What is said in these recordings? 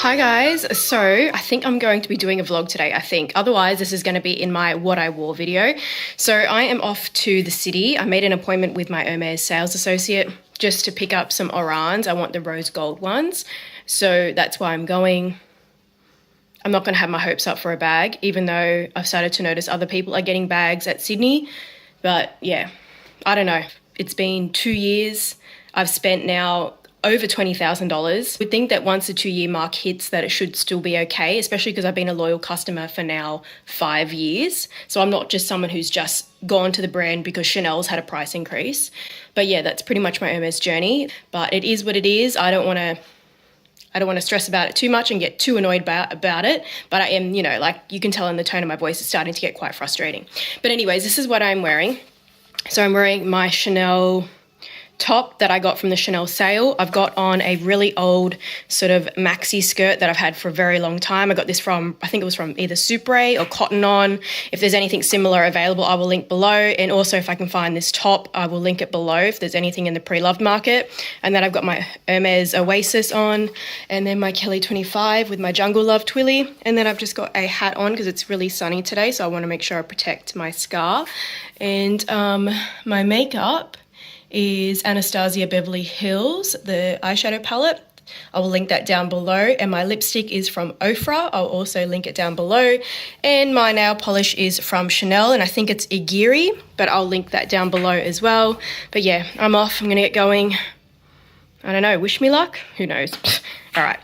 Hi guys, so I think I'm going to be doing a vlog today, Otherwise, this is going to be in my what I wore video. So I am off to the city. I made an appointment with my Hermes sales associate just to pick up some orans. I want the rose gold ones. So that's why I'm going. I'm not going to have my hopes up for a bag, even though I've started to notice other people are getting bags at Sydney. But yeah, I don't know. It's been 2 years. I've spent now over $20,000. We'd think that once the 2-year mark hits that it should still be okay, especially because I've been a loyal customer for now 5 years. So I'm not just someone who's just gone to the brand because Chanel's had a price increase. But yeah, that's pretty much my Hermes journey. But it is what it is. I don't want to stress about it too much and get too annoyed about it. But I am, like you can tell in the tone of my voice, it's starting to get quite frustrating. But anyways, this is what I'm wearing. So I'm wearing my Chanel top that I got from the Chanel sale. I've got on a really old sort of maxi skirt that I've had for a very long time. I got this from, I think it was from either Supre or Cotton On. If there's anything similar available, I will link below. And also if I can find this top, I will link it below if there's anything in the pre-loved market. And then I've got my Hermes Oasis on, and then my Kelly 25 with my Jungle Love Twilly. And then I've just got a hat on because it's really sunny today, so I want to make sure I protect my scar. And my makeup is Anastasia Beverly Hills, the eyeshadow palette. I will link that down below. And my lipstick is from Ofra. I'll also link it down below. And my nail polish is from Chanel, and I think it's Igiri, but I'll link that down below as well. But yeah, I'm off. I'm going to get going. I don't know, wish me luck? Who knows? All right.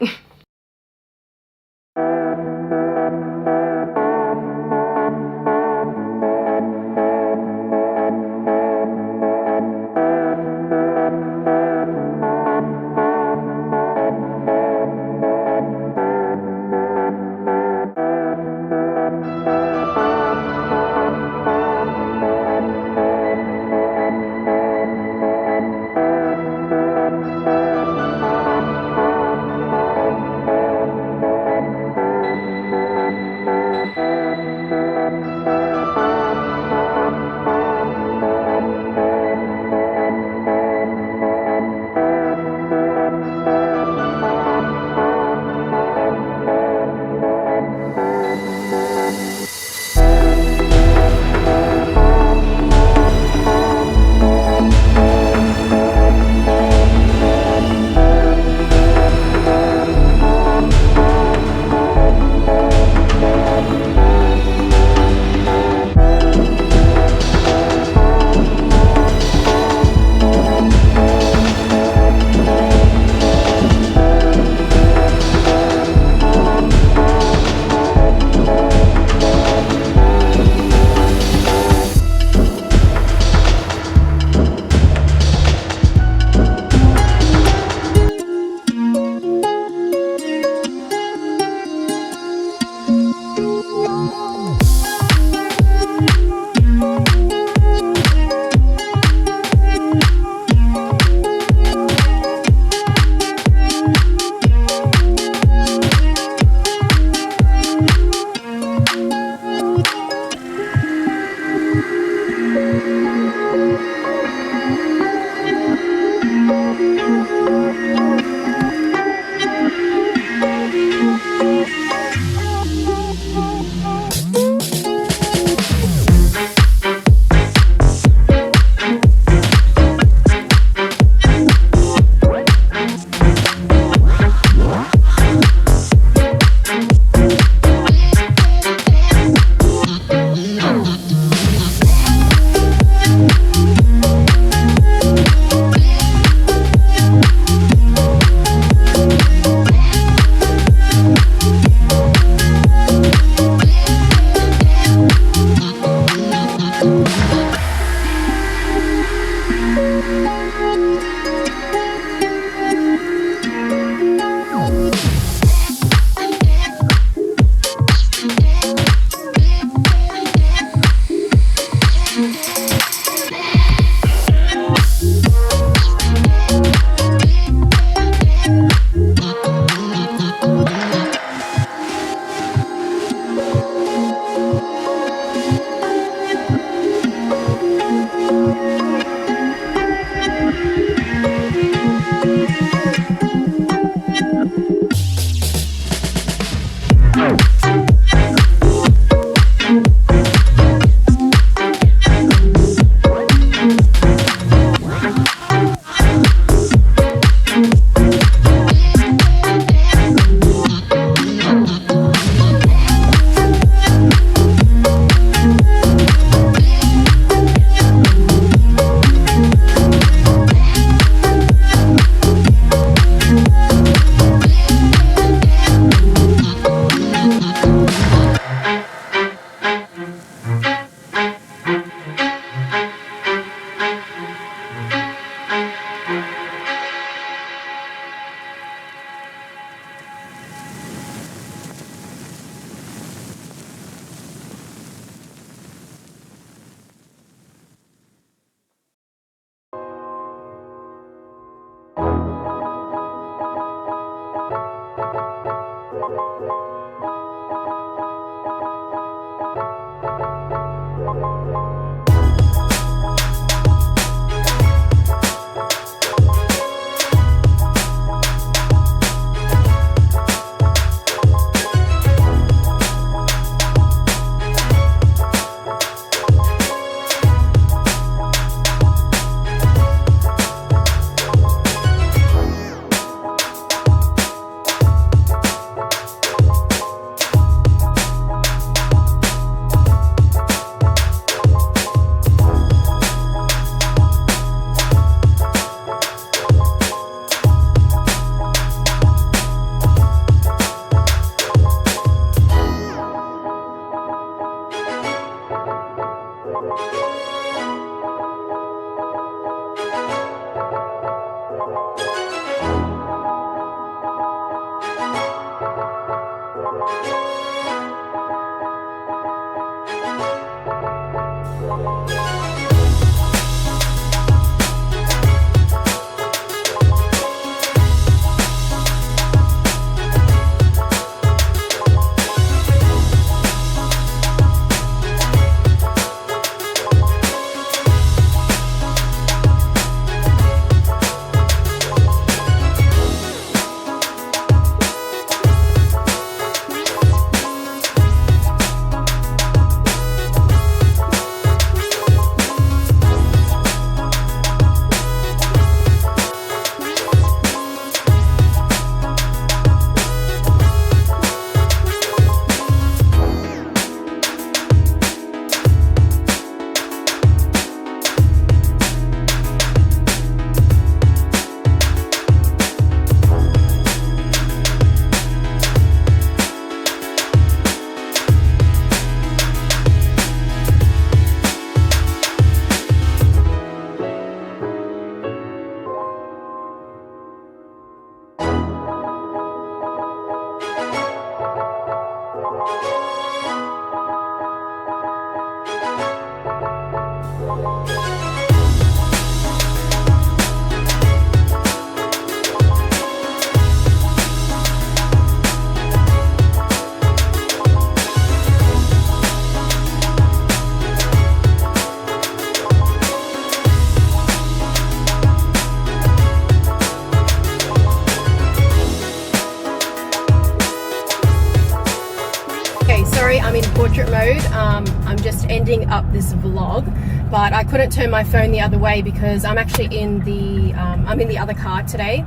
portrait mode. I'm just ending up this vlog, but I couldn't turn my phone the other way because I'm actually in the I'm in the other car today.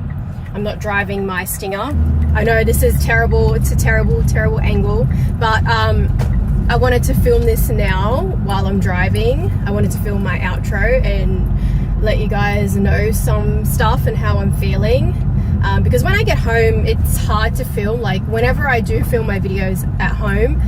I'm not driving my Stinger. I know this is terrible. It's a terrible angle, but I wanted to film this now while I'm driving. I wanted to film my outro and let you guys know some stuff and how I'm feeling. Because when I get home, it's hard to film. Like whenever I do film my videos at home,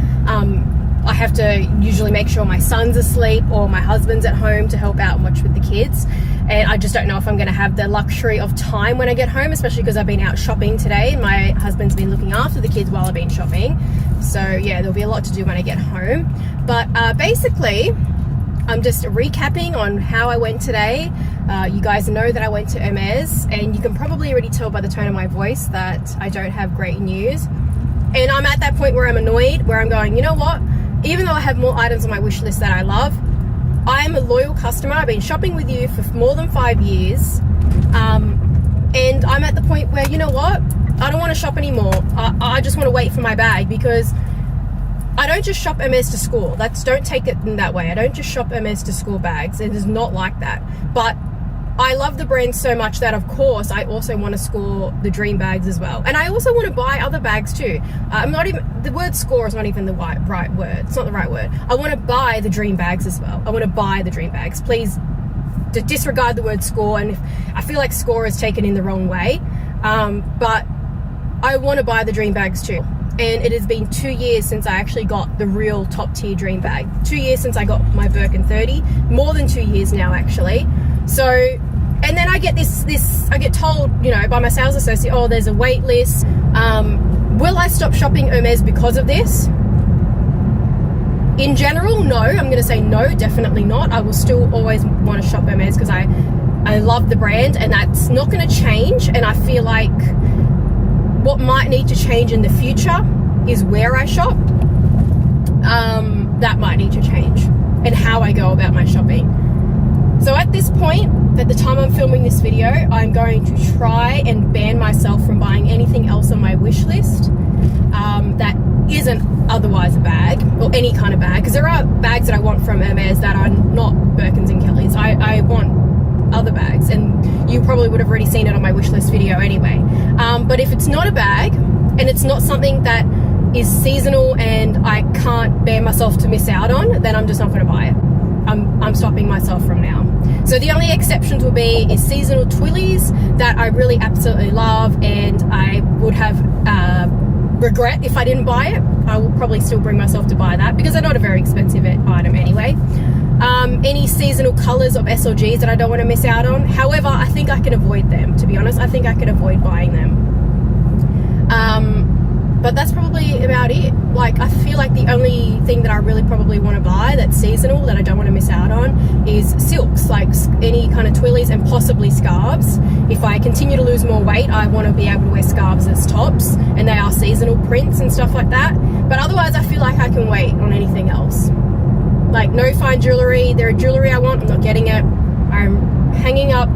I have to usually make sure my son's asleep or my husband's at home to help out and watch with the kids. And I just don't know if I'm going to have the luxury of time when I get home, especially because I've been out shopping today. My husband's been looking after the kids while I've been shopping. So yeah, there'll be a lot to do when I get home. But basically, I'm just recapping on how I went today. You guys know that I went to Hermes, and you can probably already tell by the tone of my voice that I don't have great news. And I'm at that point where I'm annoyed, where I'm going, you know what? Even though I have more items on my wish list that I love, I am a loyal customer. I've been shopping with you for more than 5 years. And I'm at the point where, you know what? I don't want to shop anymore. I just want to wait for my bag, because I don't just shop Hermes to score. Don't take it in that way. I don't just shop Hermes to score bags. It is not like that. But I love the brand so much that, of course, I also want to score the dream bags as well. And I also want to buy other bags too. The word score is not even the right word. It's not the right word. I want to buy the dream bags as well. I want to buy the dream bags. Please disregard the word score. And I feel like score is taken in the wrong way. But I want to buy the dream bags too. And it has been 2 years since I actually got the real top tier dream bag. 2 years since I got my Birkin 30. More than 2 years now, actually. So, and then I get I get told, you know, by my sales associate, oh, there's a wait list. Will I stop shopping Hermes because of this? In general, no. I'm going to say no, definitely not. I will still always want to shop Hermes because I love the brand, and that's not going to change. And I feel like what might need to change in the future is where I shop. That might need to change, and how I go about my shopping. So at this point, at the time I'm filming this video, I'm going to try and ban myself from buying anything else on my wish list that isn't otherwise a bag, or any kind of bag, because there are bags that I want from Hermes that are not Birkins and Kellys. I want other bags, and you probably would have already seen it on my wish list video anyway. But if it's not a bag, and it's not something that is seasonal and I can't bear myself to miss out on, then I'm just not going to buy it. I'm stopping myself from now. So the only exceptions will be seasonal twillies that I really absolutely love, and I would have regret if I didn't buy it. I will probably still bring myself to buy that because they're not a very expensive item anyway. Any seasonal colors of SLGs that I don't want to miss out on. However, I think I can avoid them, to be honest. I think I could avoid buying them. But that's probably about it. Like, I feel like the only thing that I really probably want to buy that's seasonal that I don't want to miss out on is silks, like any kind of twillies, and possibly scarves. If I continue to lose more weight, I want to be able to wear scarves as tops, and they are seasonal prints and stuff like that. But otherwise, I feel like I can wait on anything else. Like, no fine jewellery. There are jewellery I want, I'm not getting it. I'm hanging up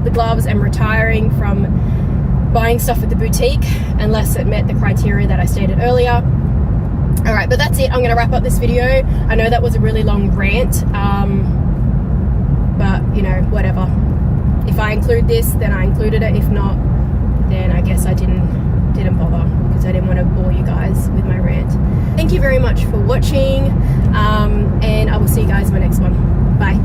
the gloves and retiring from buying stuff at the boutique unless it met the criteria that I stated earlier. All right, but that's it. I'm going to wrap up this video. I know that was a really long rant, but you know, whatever. If I include this, then I included it. If not, then I guess I didn't bother, because I didn't want to bore you guys with my rant. Thank you very much for watching, and I will see you guys in my next one. Bye.